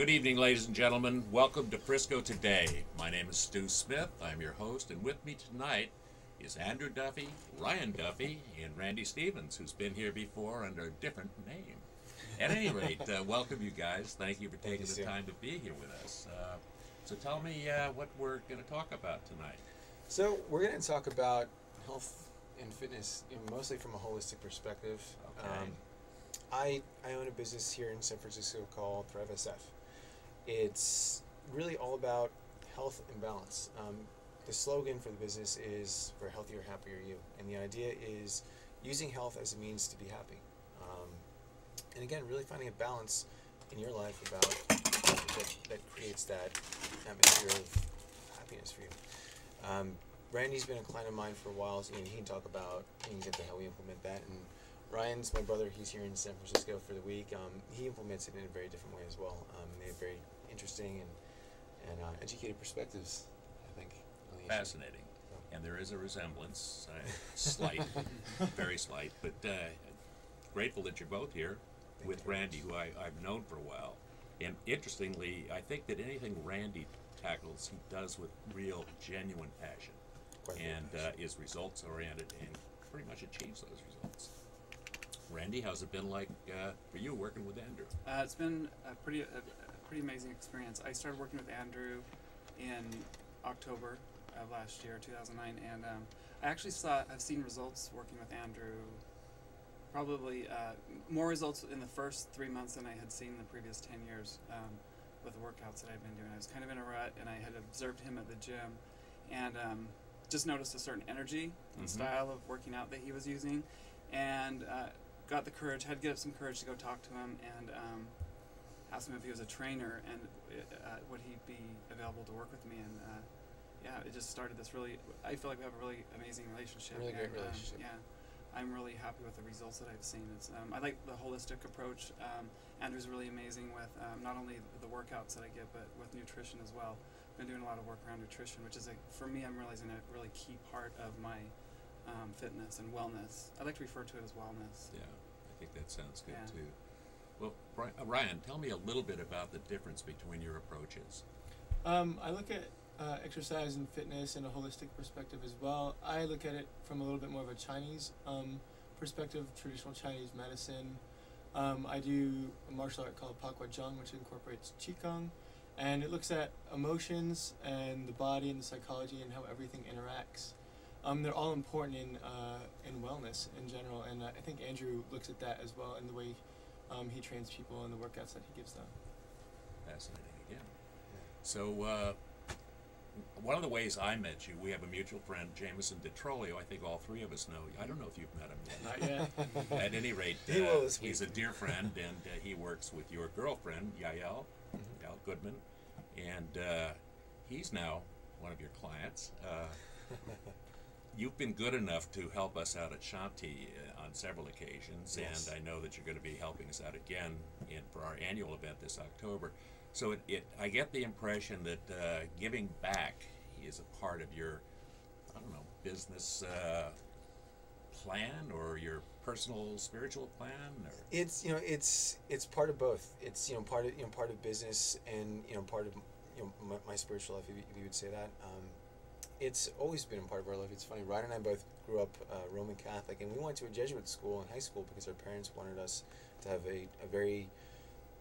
Good evening, ladies and gentlemen. Welcome to Frisco Today. My name is Stu Smith. I'm your host, and with me tonight is Andrew Duffy, Ryan Duffy, and Randy Stevens, who's been here before under a different name. At any rate, welcome you guys. Thank you for taking the time to be here with us. So tell me what we're going to talk about tonight. So we're going to talk about health and fitness, mostly from a holistic perspective. Okay. I own a business here in San Francisco called Thrive SF. It's really all about health and balance. The slogan for the business is for a healthier, happier you. And the idea is using health as a means to be happy. And again, really finding a balance in your life about that creates that atmosphere of happiness for you. Randy's been a client of mine for a while, so he can talk about how we implement that. And Ryan's my brother. He's here in San Francisco for the week. He implements it in a very different way as well. They have very interesting and educated perspectives, I think. Fascinating. And there is a resemblance, slight, very slight, but grateful that you're both here with Randy, who I've known for a while. And interestingly, I think that anything Randy tackles, he does with real, genuine passion. And is results-oriented and pretty much achieves those results. Randy, how's it been like for you working with Andrew? It's been a pretty amazing experience. I started working with Andrew in October of last year, 2009, and I actually I've seen results working with Andrew. Probably more results in the first 3 months than I had seen in the previous 10 years with the workouts that I've been doing. I was kind of in a rut, and I had observed him at the gym, and just noticed a certain energy and style of working out that he was using, and got the courage, had to get up some courage to go talk to him and ask him if he was a trainer and would he be available to work with me. And yeah, it just started this really, I feel like we have a really amazing relationship. Really great relationship. Yeah, I'm really happy with the results that I've seen. It's, I like the holistic approach. Andrew's really amazing with not only the workouts that I get, but with nutrition as well. Been doing a lot of work around nutrition, which is, for me, I'm realizing a really key part of my fitness and wellness. I like to refer to it as wellness. Yeah, I think that sounds good Yeah. too. Well, Ryan, tell me a little bit about the difference between your approaches. I look at exercise and fitness in a holistic perspective as well. I look at it from a little bit more of a Chinese perspective, traditional Chinese medicine. I do a martial art called Pakwa-Jung, which incorporates Qigong, and it looks at emotions and the body and the psychology and how everything interacts. They're all important in wellness in general, and I think Andrew looks at that as well in the way he trains people and the workouts that he gives them. Fascinating again. So one of the ways I met you, we have a mutual friend, Jameson DeTrolio. I think all three of us know. I don't know if you've met him yet. Not yet. At any rate, He will this week. he's a dear friend, and he works with your girlfriend, Yael Goodman, and he's now one of your clients. You've been good enough to help us out at Shanti on several occasions, Yes. and I know that you're going to be helping us out again for our annual event this October. So I get the impression that giving back is a part of your, I don't know, business plan or your personal spiritual plan. Or? It's it's part of both. It's part of business and part of my spiritual life, if you would say that. It's always been a part of our life. It's funny, Ryan and I both grew up Roman Catholic, and we went to a Jesuit school in high school because our parents wanted us to have a very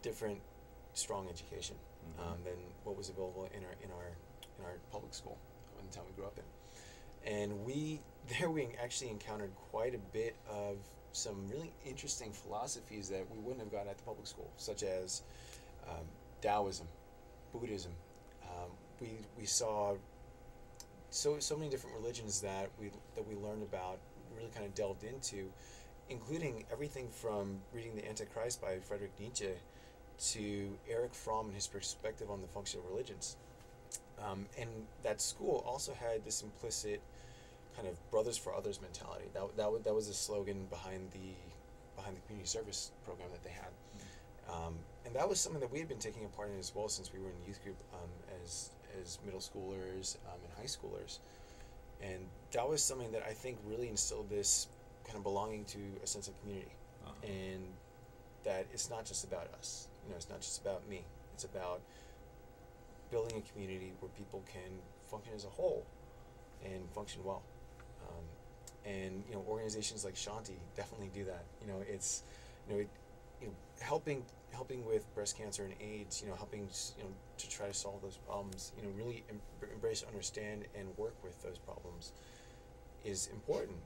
different, strong education than what was available in our public school in the town we grew up in. And we actually encountered quite a bit of some really interesting philosophies that we wouldn't have gotten at the public school, such as Taoism, Buddhism. We saw so many different religions that we learned about, really kind of delved into, including everything from reading The Antichrist by Friedrich Nietzsche to Erich Fromm and his perspective on the function of religions. And that school also had this implicit kind of brothers for others mentality. That was a slogan behind the community service program that they had. And that was something that we had been taking a part in as well since we were in youth group as middle schoolers and high schoolers. And that was something that I think really instilled this kind of belonging to a sense of community. And that it's not just about us. it's not just about me. It's about building a community where people can function as a whole and function well. And organizations like Shanti definitely do that. It's helping with breast cancer and AIDS. Helping to try to solve those problems. Really embrace, understand, and work with those problems is important.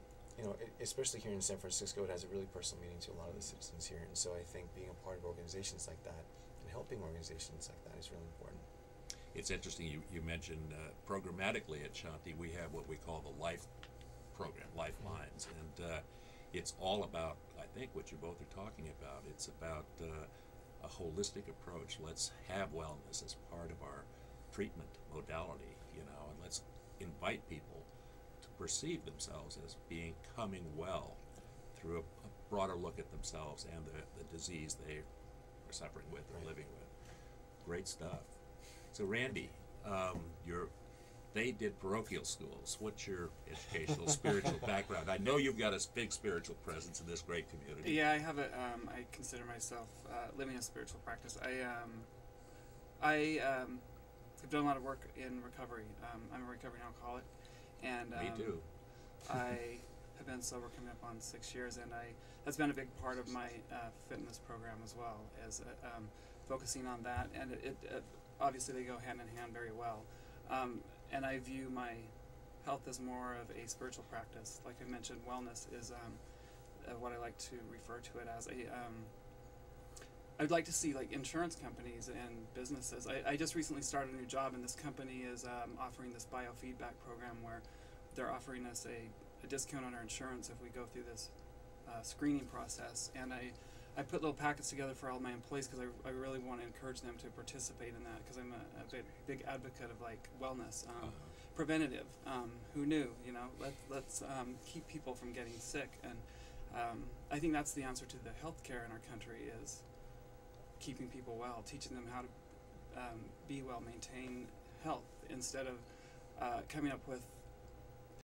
Especially here in San Francisco, it has a really personal meaning to a lot of the citizens here. And so I think being a part of organizations like that and helping organizations like that is really important. It's interesting you mentioned programmatically at Shanti we have what we call the Life program, Lifelines, and it's all about, I think, what you both are talking about. It's about a holistic approach. Let's have wellness as part of our treatment modality, and let's invite people to perceive themselves as becoming well through a broader look at themselves and the disease they are suffering with or living with. Great stuff. So Randy, they did parochial schools. What's your educational, spiritual background? I know you've got a big spiritual presence in this great community. Yeah, I have I consider myself living a spiritual practice. I have done a lot of work in recovery. I'm a recovering alcoholic, and Me too. I have been sober coming up on 6 years, and that's been a big part of my fitness program as well, as focusing on that. And it obviously they go hand in hand very well. And I view my health as more of a spiritual practice. Like I mentioned, wellness is what I like to refer to it as. I'd like to see like insurance companies and businesses. I just recently started a new job, and this company is offering this biofeedback program where they're offering us a discount on our insurance if we go through this screening process. And I put little packets together for all my employees because I really want to encourage them to participate in that, because I'm a big advocate of like wellness, preventative. Who knew? Let's keep people from getting sick, and I think that's the answer to the healthcare in our country is keeping people well, teaching them how to be well, maintain health, instead of coming up with